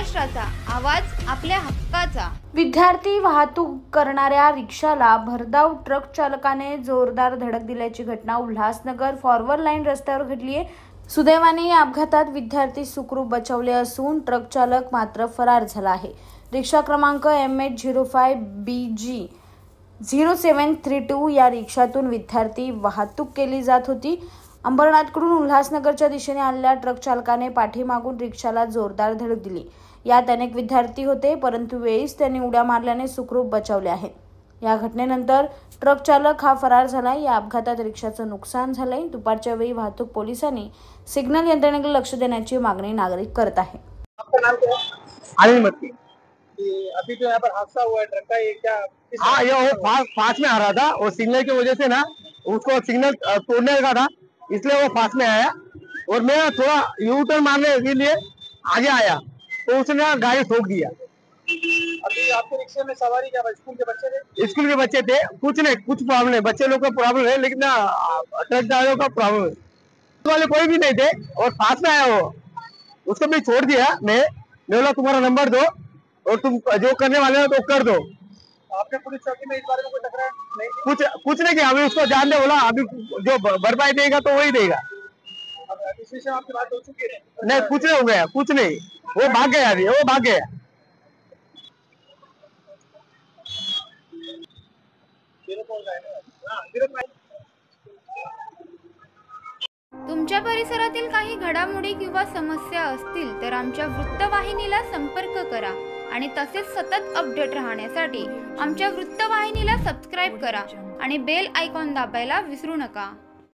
महाराष्ट्राचा आवाज, आपल्या हक्काचा। विद्यार्थी वाहतूक करणाऱ्या रिक्षाला भरधाव ट्रक चालकाने जोरदार धडक दिल्याची घटना उल्हासनगर फॉरवर्ड लाईन रस्त्यावर घडली आहे। सुदैवाने या अपघातात विद्यार्थी सुखरूप बचावले असून ट्रक चालक मात्र फरार झाला आहे। रिक्षा क्रमांक MH05BG 0732 या रिक्षातून विद्यार्थी वाहतूक केली जात होती। अंबरनाथकडून उल्हासनगरच्या दिशेने आलेल्या ट्रक चालकाने पाठीमागून रिक्षाला जोरदार धडक दिली। यात अनेक विद्यार्थी होते, परंतु वेळीच त्यांनी उड्या मारल्याने सुखरूप बचावले आहेत। या घटनेनंतर ट्रक चालक हा फरार झाला। या अपघातात रिक्षाचं नुकसान झालंय। दुपारच्या वेळी वाहतूक पोलिसांनी सिग्नल यंत्रणेकडे लक्ष देण्याची मागणी नागरिक करत आहेत। अभी जो यहाँ पर हादसा हुआ है ट्रक का, ये क्या? हाँ, ये वो फास्ट में आ रहा था और सिग्नल की वजह से ना उसको सिग्नल तोड़ने का था, इसलिए वो फास्ट में आया और मैं थोड़ा यू टर्न मारने के लिए आगे आया तो उसने गाड़ी ठोक दिया। अभी आपके रिक्शे में सवारी क्या स्कूल के बच्चे थे? स्कूल के बच्चे थे। कुछ नहीं, कुछ प्रॉब्लम नहीं, बच्चे लोग का प्रॉब्लम है, लेकिन ट्रक ड्राइवर का प्रॉब्लम है। वाले कोई भी नहीं थे और फास्ट में आया वो, उसको भी छोड़ दिया। मैं बोला तुम्हारा नंबर दो और तुम जो करने वाले हो तो कर दो। आपने पुलिस चौकी में इस बारे में कोई टकरार नहीं? कुछ नहीं किया। अभी उसको जान दे बोला, अभी जो भरपाई देगा तो वही देगा। इस विषय में आपकी बात हो चुकी है? नहीं, कुछ नहीं हो गया, कुछ नहीं, वो भाग गया। अभी वो भाग गया। तुमच्या परिसरातील काही घडामोडी किंवा समस्या असतील तर आमच्या वृत्तवाहिनीला संपर्क करा आणि तसेच सतत अपडेट राहण्यासाठी आमच्या वृत्तवाहिनीला सबस्क्राइब करा आणि बेल आयकॉन दाबायला विसरू नका।